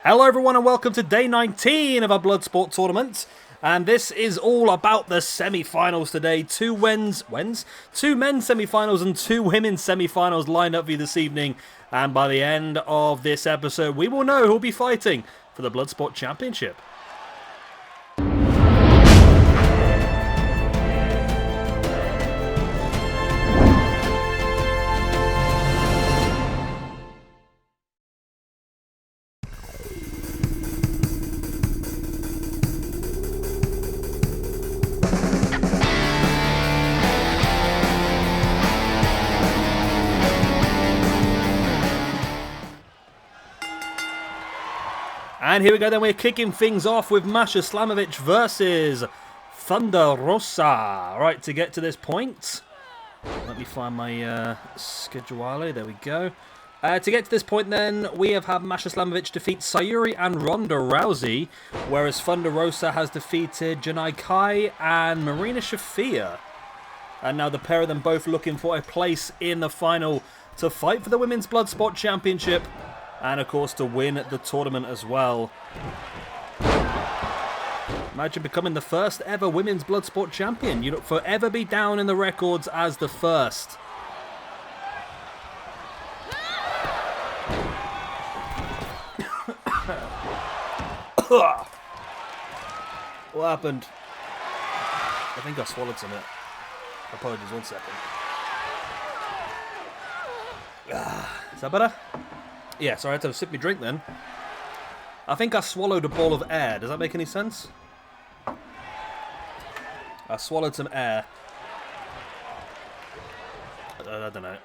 Hello everyone and welcome to day 19 of our Bloodsport tournament. And this is all about the semi-finals today. Two men's semi-finals and two women's semi-finals lined up for you this evening. And by the end of this episode, we will know who will be fighting for the Bloodsport Championship. And here we go then, we're kicking things off with Masha Slamovich versus Thunder Rosa. Right, to get to this point, let me find my schedule, there we go. To get to this point then, we have had Masha Slamovich defeat Sayuri and Ronda Rousey, whereas Thunder Rosa has defeated Janai Kai and Marina Shafir. And now the pair of them both looking for a place in the final to fight for the Women's Bloodsport Championship. And of course to win the tournament as well. Imagine becoming the first ever women's Bloodsport champion. You'd forever be down in the records as the first. What happened? I think I swallowed something. Apologies, 1 second. Is that better? Yeah, so I had to sip my drink then. I think I swallowed a ball of air. Does that make any sense? I swallowed some air. I don't know.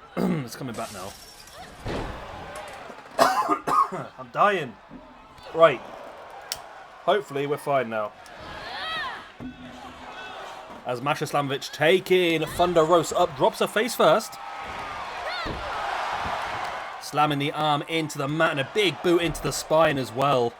It's coming back now. I'm dying. Right. Hopefully we're fine now. As Masha Slamovich taking Thunder Rosa up. Drops her face first. Slamming the arm into the mat and a big boot into the spine as well.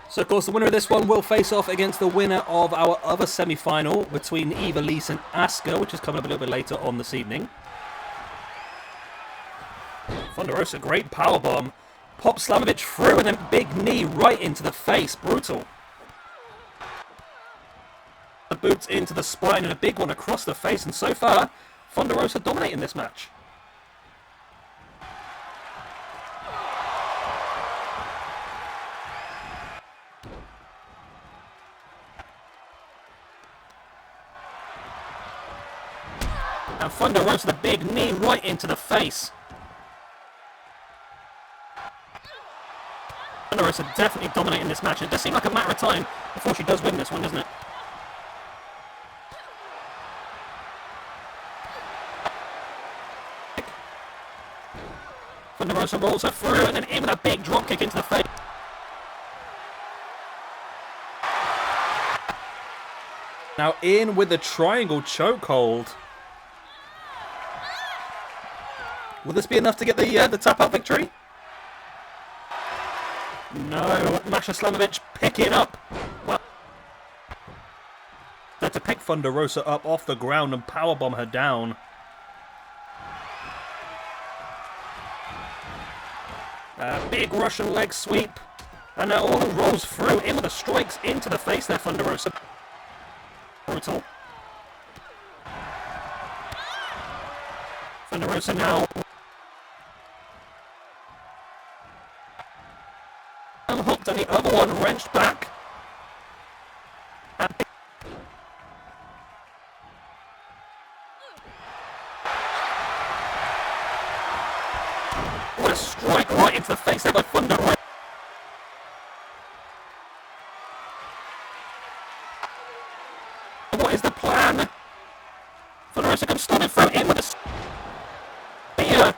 So of course the winner of this one will face off against the winner of our other semi-final between Ivelisse and Asuka, which is coming up a little bit later on this evening. Thunder Rosa, great powerbomb. Pops Slamovich through and then big knee right into the face. Brutal. The boots into the spine and a big one across the face, and so far Thunder Rosa dominating this match. And Thunder Rosa, the big knee right into the face. Thunder Rosa definitely dominating this match. It does seem like a matter of time before she does win this one, doesn't it? Thunder Rosa rolls her through and then in with a big drop kick into the face. Now in with the triangle chokehold. Will this be enough to get the tap out victory? No, Masha Slamovich picking up. Well, had to pick Thunder Rosa up off the ground and powerbomb her down. Big Russian leg sweep. And now all rolls through in with the strikes into the face there, Thunder Rosa. Brutal. Thunder Rosa now. Unhooked and the other one wrenched back. And what a strike right into the face there by Thunder Rosa. What is the plan? Thunder Rosa comes storming through in with a spear.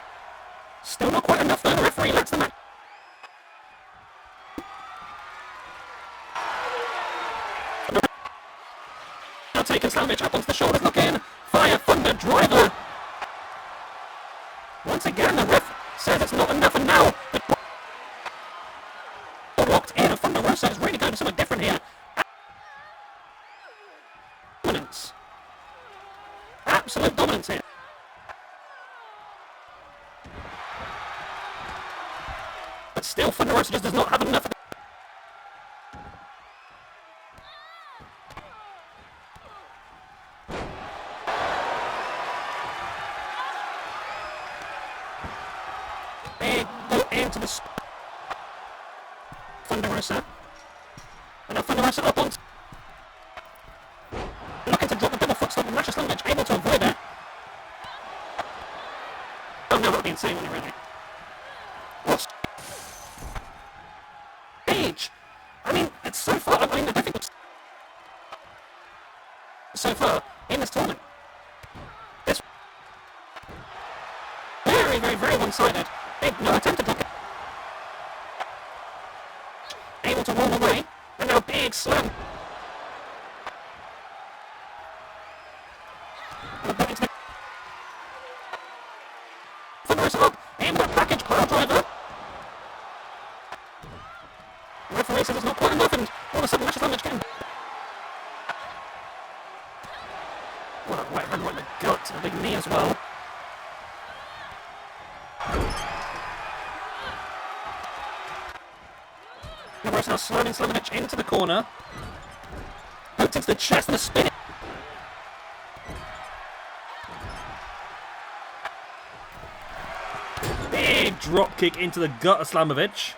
Still not quite enough though. The referee lets the match. Now taking Slamovich up onto the shoulders, looking. Fire Thunder Driver. Once again, the ref says it's not enough, and now locked in. Thunder Rosa is really going to something different here. Dominance. Absolute dominance here. still Thunder Rosa just does not have enough. Big boot into the Thunder Rosa. And now Thunder Rosa up on. Looking to drop the double foot stomp, and Masha Slamovich able to avoid it. Oh no, that would be insane when you really. Age! I mean, it's so far. I mean, I don't think it's so far in this tournament. This very, very, very one-sided. Big no attempt to block it. Able to roll away, and now big slam. Thunder Rosa up, in the package pile driver. Referee says it's not quite enough, and all of a sudden Masha Slamovich getting. What a right hand right in the gut, a big knee as well. Rosa now sliding Slamovich into the corner. Hooks into the chest and a spin. Big drop kick into the gut of Slamovich.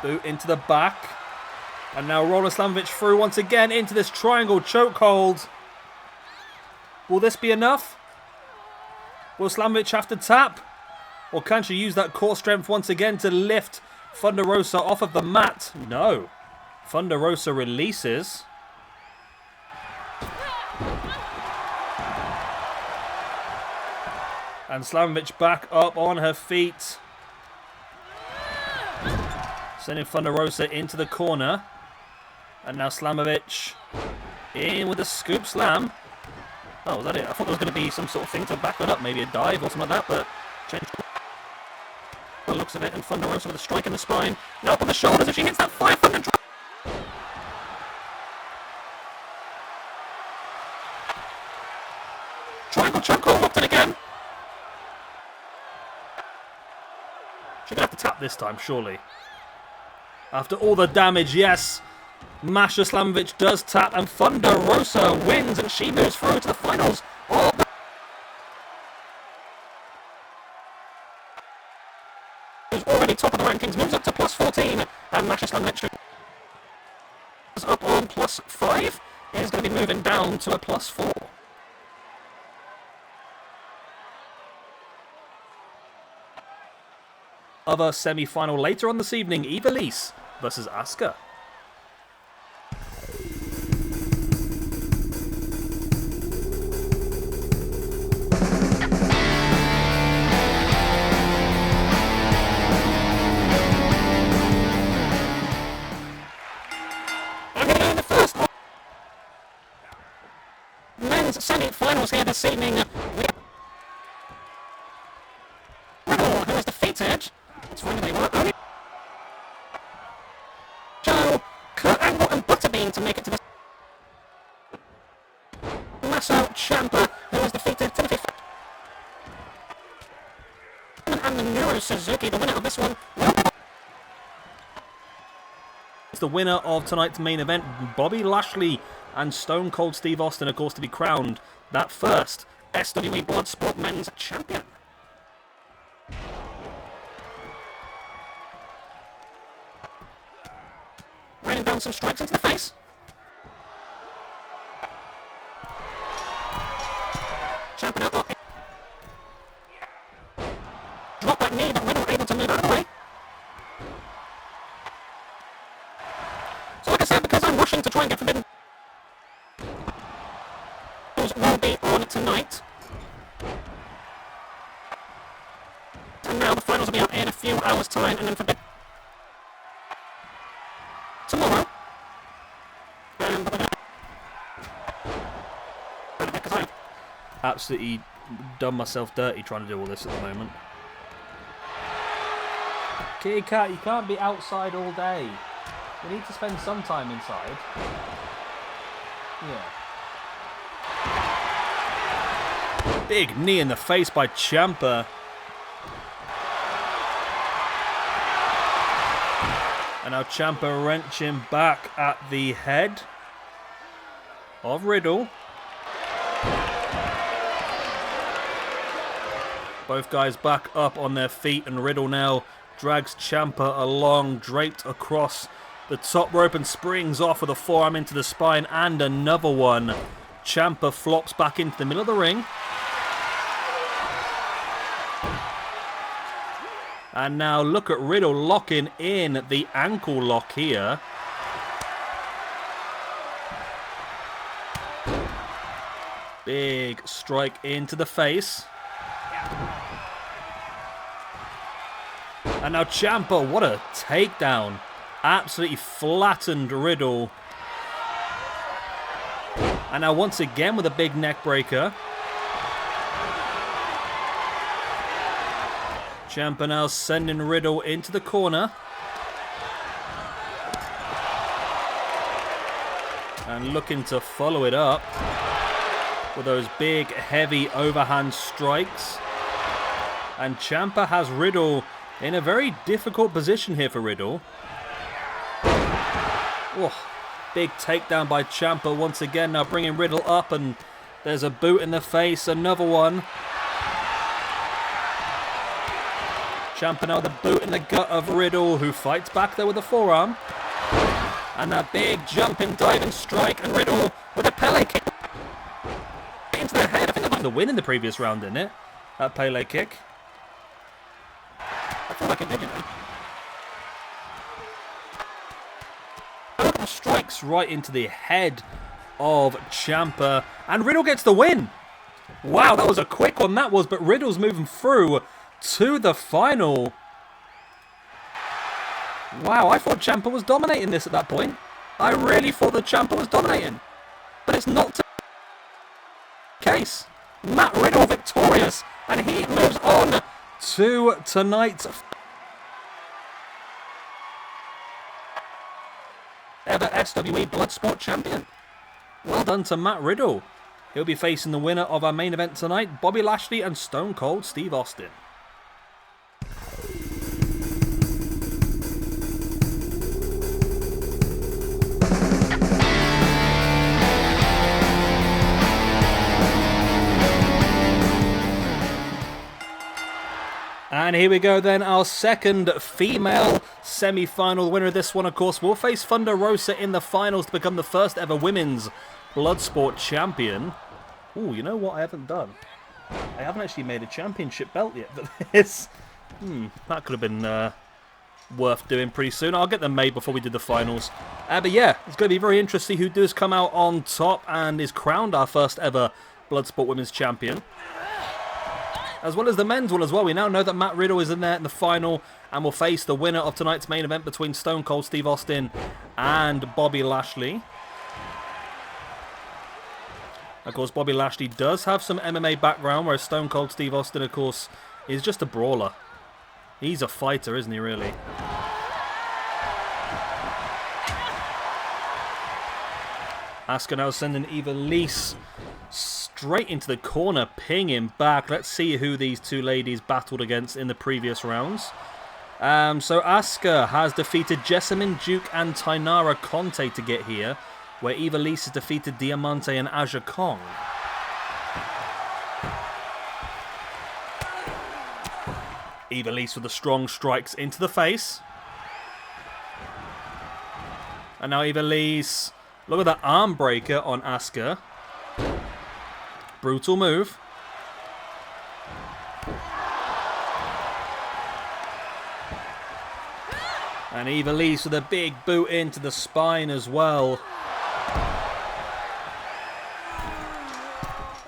Boot into the back. And now Roller Slamovich through once again into this triangle chokehold. Will this be enough? Will Slamovich have to tap? Or can she use that core strength once again to lift Thunder Rosa off of the mat? No. Thunder Rosa releases. And Slamovich back up on her feet. Sending Thunder Rosa into the corner. And now Slamovich in with a scoop slam. Oh, was that it? I thought there was going to be some sort of thing to back it up. Maybe a dive or something like that, but changed the looks of it. And Thunder Rosa with a strike in the spine. Now up on the shoulders if she hits that 500 drop. Triangle chokehold locked in again. She's going to have to tap this time, surely. After all the damage, yes. Masha Slamovich does tap, and Thunder Rosa wins, and she moves through to the finals. Oh, who's already top of the rankings, moves up to plus 14, and Masha Slamovich is up on plus 5. Is going to be moving down to a plus 4. Other semi-final later on this evening, Ivelisse versus Asuka. Semi-finals here this evening. Riddle, who is defeated. It's finally only Joe, Kurt Angle and Butterbean to make it to the Tommaso, Ciampa, who is defeated to the fifth. And the Neuro Suzuki, the winner of this one. It's the winner of tonight's main event, Bobby Lashley and Stone Cold Steve Austin, of course, to be crowned that first SWE Bloodsport Men's Champion. Raining down some strikes into the face. Ciampa now up. Drop that knee, but Riddle able to move out of the way. So like I said, because I'm rushing to try and get Forbidden will be on tonight. And now the finals will be up in a few hours' time, and then for tomorrow. Because I've absolutely done myself dirty trying to do all this at the moment. Kitty cat, you can't be outside all day. You need to spend some time inside. Yeah. Big knee in the face by Ciampa. And now Ciampa wrenching back at the head of Riddle. Both guys back up on their feet, and Riddle now drags Ciampa along, draped across the top rope, and springs off with a forearm into the spine and another one. Ciampa flops back into the middle of the ring. And now look at Riddle locking in the ankle lock here. Big strike into the face. And now Ciampa, what a takedown. Absolutely flattened Riddle. And now once again with a big neck breaker. Ciampa now sending Riddle into the corner. And looking to follow it up with those big, heavy overhand strikes. And Ciampa has Riddle in a very difficult position here for Riddle. Oh, big takedown by Ciampa once again. Now bringing Riddle up, and there's a boot in the face. Another one. Ciampa now the boot in the gut of Riddle, who fights back there with a forearm. And that big jumping, diving strike, and Riddle with a Pele kick into the head. I think that was the win in the previous round, didn't it? That Pele kick. I feel like it did, you know. Strikes right into the head of Ciampa, and Riddle gets the win. Wow, that was a quick one, that was, but Riddle's moving through to the final. Wow, I thought Ciampa was dominating this at that point. I really thought that Ciampa was dominating. But it's not the case. Matt Riddle victorious, and he moves on to tonight's ever SWE Bloodsport champion. Well done to Matt Riddle. He'll be facing the winner of our main event tonight, Bobby Lashley and Stone Cold Steve Austin. And here we go then, our second female semi-final. The winner of this one, of course, will face Thunder Rosa in the finals to become the first ever women's Bloodsport champion. Ooh, you know what I haven't done? I haven't actually made a championship belt yet, but this... that could have been worth doing pretty soon. I'll get them made before we do the finals. But yeah, it's going to be very interesting who does come out on top and is crowned our first ever Bloodsport women's champion. As well as the men's one as well. We now know that Matt Riddle is in there in the final and will face the winner of tonight's main event between Stone Cold Steve Austin and Bobby Lashley. Of course, Bobby Lashley does have some MMA background, whereas Stone Cold Steve Austin, of course, is just a brawler. He's a fighter, isn't he, really? Asuka now sending Ivelisse straight into the corner, pinging back. Let's see who these two ladies battled against in the previous rounds. So Asuka has defeated Jessamine Duke and Tainara Conte to get here, where Ivelisse has defeated Diamante and Aja Kong. Ivelisse with the strong strikes into the face. And now Ivelisse, look at that arm breaker on Asuka. Brutal move. And Ivelisse with a big boot into the spine as well.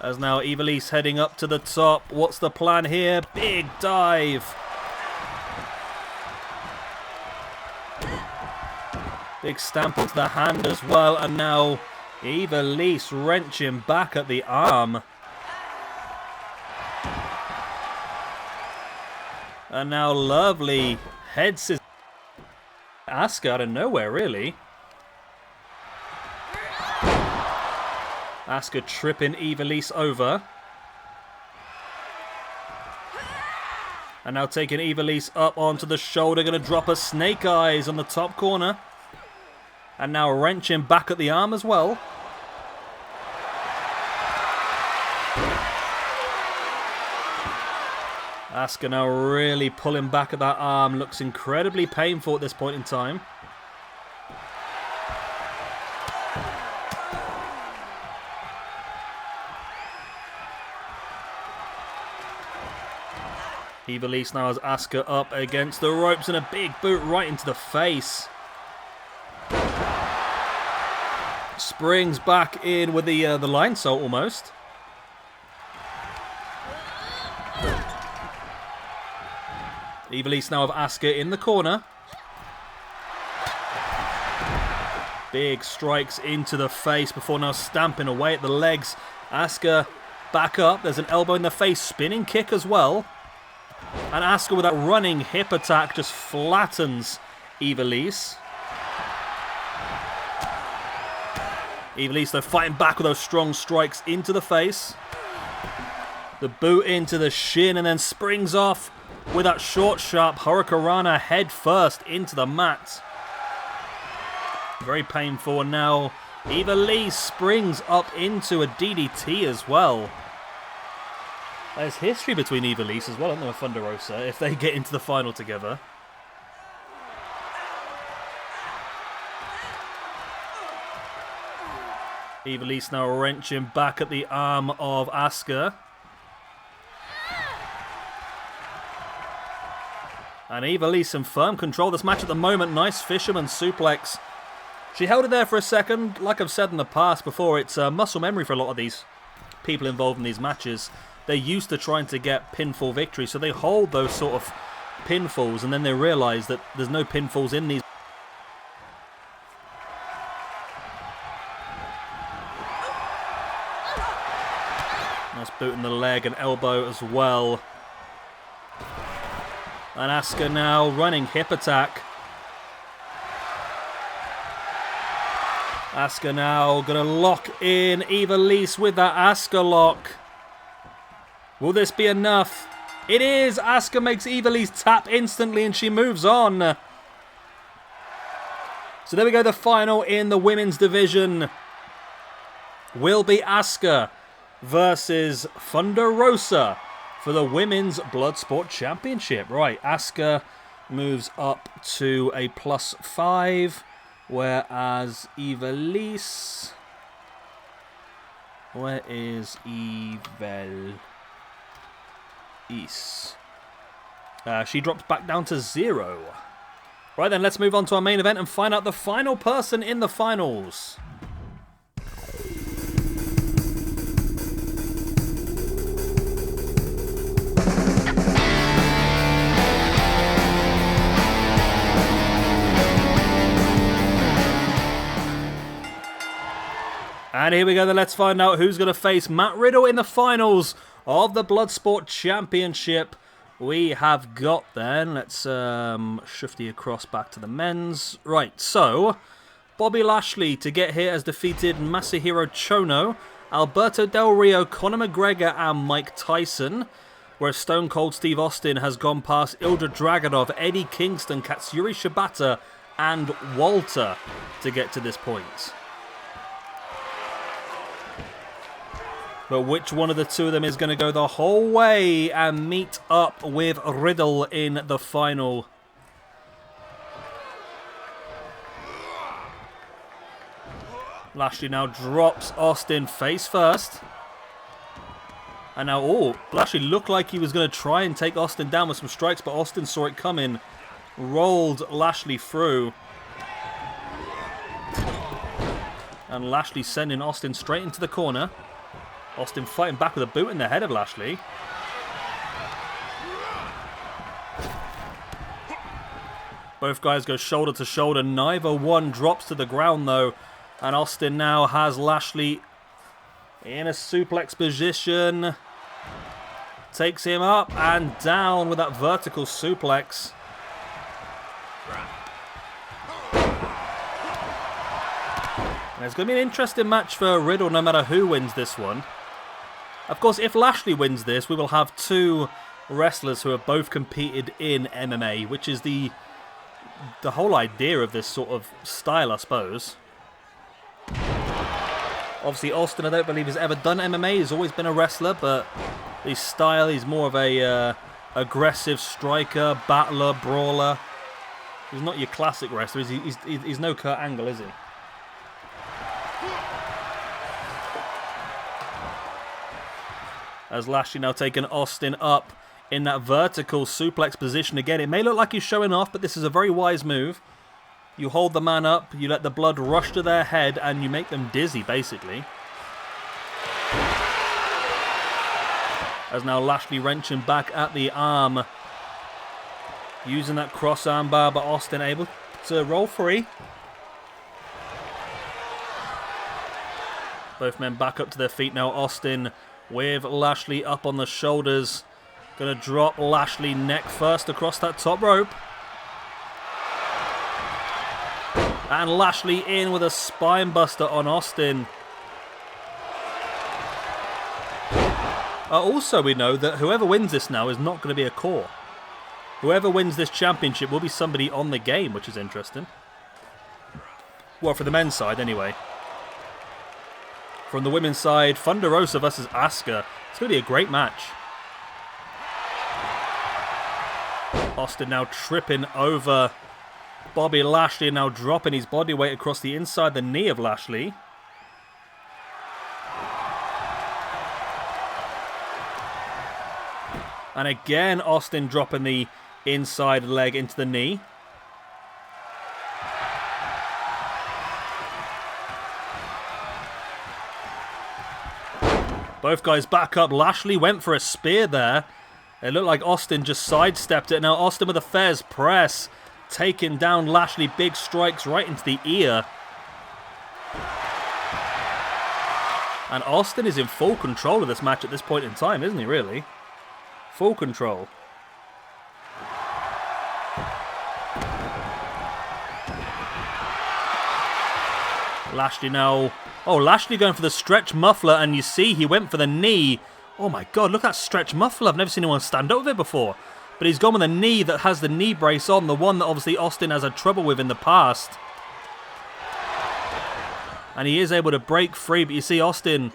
As now Ivelisse heading up to the top. What's the plan here? Big dive. Big stamp onto the hand as well. And now Ivelisse wrenching back at the arm. And now lovely head scissors. Asuka out of nowhere, really. Asuka tripping Ivelisse over. And now taking Ivelisse up onto the shoulder. Going to drop a snake eyes on the top corner. And now wrenching back at the arm as well. Asuka now really pulling back at that arm. Looks incredibly painful at this point in time. Ivelisse now has Asuka up against the ropes and a big boot right into the face. Springs back in with the line salt almost. Ivelisse now have Asuka in the corner. Big strikes into the face before now stamping away at the legs. Asuka back up. There's an elbow in the face. Spinning kick as well. And Asuka with that running hip attack just flattens Ivelisse. Ivelisse though fighting back with those strong strikes into the face. The boot into the shin and then springs off with that short sharp Hurricanrana head first into the mat. Very painful, and now Ivelisse springs up into a DDT as well. There's history between Ivelisse as well, isn't there, with Thunder Rosa, if they get into the final together. Ivelisse now wrenching back at the arm of Asuka. And Ivelisse in firm control of this match at the moment. Nice fisherman suplex. She held it there for a second. Like I've said in the past before, it's muscle memory for a lot of these people involved in these matches. They're used to trying to get pinfall victories, so they hold those sort of pinfalls, and then they realise that there's no pinfalls in these. Nice boot in the leg and elbow as well. And Asuka now running hip attack. Asuka now going to lock in Ivelisse with that Asuka lock. Will this be enough? It is! Asuka makes Ivelisse tap instantly and she moves on. So there we go, the final in the women's division will be Asuka versus Thunder Rosa for the Women's Bloodsport Championship. Right, Asuka moves up to a +5, whereas Ivelisse... Where is Ivelisse? She drops back down to 0. Right then, let's move on to our main event and find out the final person in the finals. And here we go, then let's find out who's going to face Matt Riddle in the finals of the Bloodsport Championship. We have got then, let's shift you across back to the men's. Right, so Bobby Lashley to get here has defeated Masahiro Chono, Alberto Del Rio, Conor McGregor and Mike Tyson. Whereas Stone Cold Steve Austin has gone past Ilja Dragunov, Eddie Kingston, Katsuyori Shibata and Walter to get to this point. But which one of the two of them is going to go the whole way and meet up with Riddle in the final? Lashley now drops Austin face first. And now, oh, Lashley looked like he was going to try and take Austin down with some strikes, but Austin saw it coming, rolled Lashley through. And Lashley sending Austin straight into the corner. Austin fighting back with a boot in the head of Lashley. Both guys go shoulder to shoulder. Neither one drops to the ground though. And Austin now has Lashley in a suplex position. Takes him up and down with that vertical suplex. And it's going to be an interesting match for Riddle no matter who wins this one. Of course, if Lashley wins this, we will have two wrestlers who have both competed in MMA, which is the whole idea of this sort of style, I suppose. Obviously, Austin, I don't believe has ever done MMA. He's always been a wrestler, but his style, he's more of a aggressive striker, battler, brawler. He's not your classic wrestler. He's no Kurt Angle, is he? As Lashley now taking Austin up in that vertical suplex position again. It may look like he's showing off, but this is a very wise move. You hold the man up, you let the blood rush to their head, and you make them dizzy, basically. As now Lashley wrenching back at the arm. Using that cross arm bar, but Austin able to roll free. Both men back up to their feet now. Austin with Lashley up on the shoulders. Gonna drop Lashley neck first across that top rope. And Lashley in with a spine buster on Austin. Also, we know that whoever wins this now is not going to be a core. Whoever wins this championship will be somebody on the game, which is interesting. Well, for the men's side, anyway. From the women's side, Rosa versus Asuka. It's going to be a great match. Austin now tripping over Bobby Lashley, now dropping his body weight across the inside the knee of Lashley. And again, Austin dropping the inside leg into the knee. Both guys back up. Lashley went for a spear there. It looked like Austin just sidestepped it. Now Austin with a Fez press. Taking down Lashley. Big strikes right into the ear. And Austin is in full control of this match at this point in time, isn't he, really? Full control. Lashley now. Oh, Lashley going for the stretch muffler, and you see he went for the knee. Oh my god, look at that stretch muffler. I've never seen anyone stand up with it before. But he's gone with a knee that has the knee brace on, the one that obviously Austin has had trouble with in the past. And he is able to break free, but you see Austin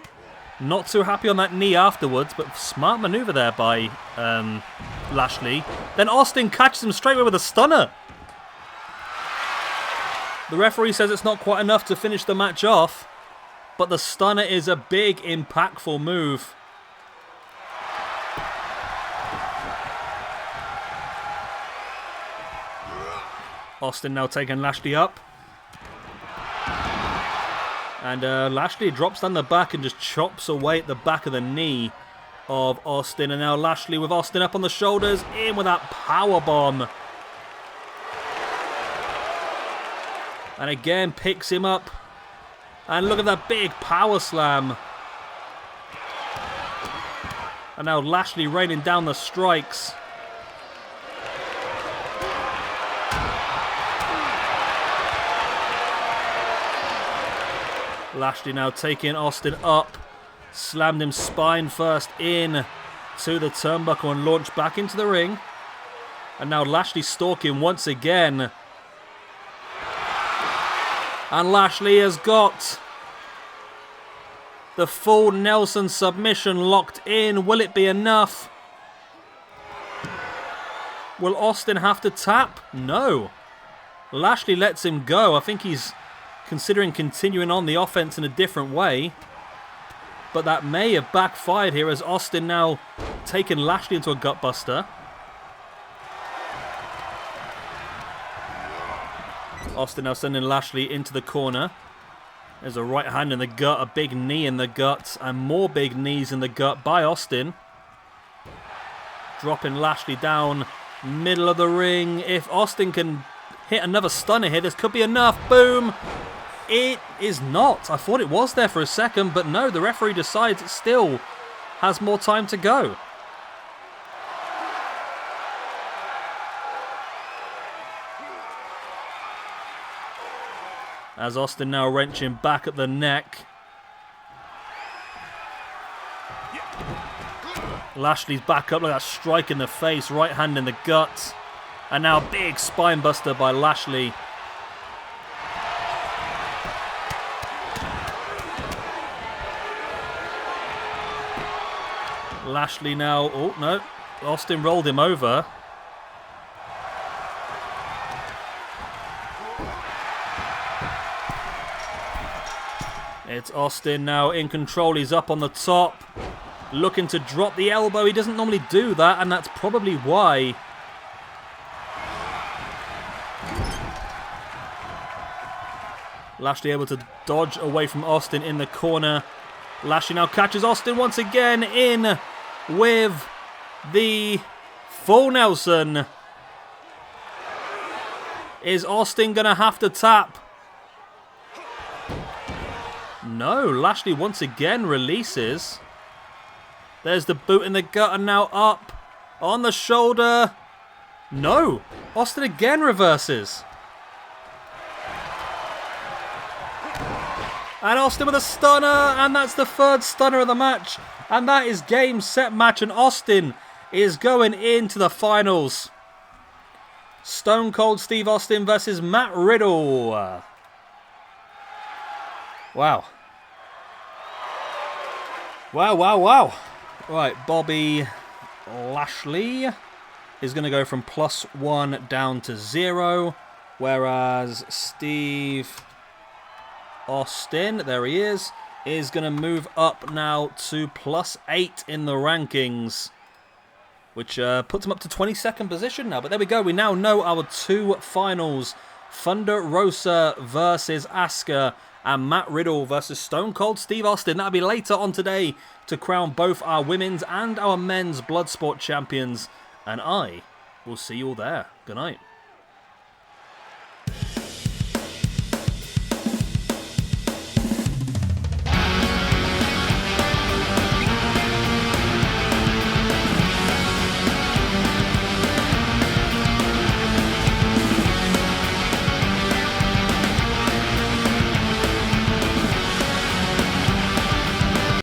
not too happy on that knee afterwards, but smart maneuver there by Lashley. Then Austin catches him straight away with a stunner. The referee says it's not quite enough to finish the match off, but the stunner is a big, impactful move. Austin now taking Lashley up. And Lashley drops down the back and just chops away at the back of the knee of Austin. And now Lashley with Austin up on the shoulders, in with that powerbomb. And again picks him up. And look at that big power slam. And now Lashley raining down the strikes. Lashley now taking Austin up. Slammed him spine first in to the turnbuckle and launched back into the ring. And now Lashley stalking once again. And Lashley has got the full Nelson submission locked in. Will it be enough? Will Austin have to tap? No. Lashley lets him go. I think he's considering continuing on the offense in a different way. But that may have backfired here as Austin now taking Lashley into a gutbuster. Austin now sending Lashley into the corner. There's a right hand in the gut, a big knee in the gut, and more big knees in the gut by Austin. Dropping Lashley down, middle of the ring. If Austin can hit another stunner here, this could be enough. Boom! It is not. I thought it was there for a second, but no, the referee decides it still has more time to go. As Austin now wrenching back at the neck. Lashley's back up like that strike in the face, right hand in the gut. And now big spine buster by Lashley. Lashley now, oh no, Austin rolled him over. It's Austin now in control, he's up on the top. Looking to drop the elbow, he doesn't normally do that, and that's probably why. Lashley able to dodge away from Austin in the corner. Lashley now catches Austin once again in with the full Nelson. Is Austin going to have to tap? No, Lashley once again releases. There's the boot in the gut and now up on the shoulder. No, Austin again reverses. And Austin with a stunner, and that's the third stunner of the match. And that is game, set, match, and Austin is going into the finals. Stone Cold Steve Austin versus Matt Riddle. Wow. Wow, wow, wow. Right, Bobby Lashley is going to go from +1 down to 0. Whereas Steve Austin, there he is going to move up now to +8 in the rankings. Which puts him up to 22nd position now. But there we go, we now know our two finals. Thunder Rosa versus Asuka. And Matt Riddle versus Stone Cold Steve Austin. That'll be later on today to crown both our women's and our men's Bloodsport champions. And I will see you all there. Good night.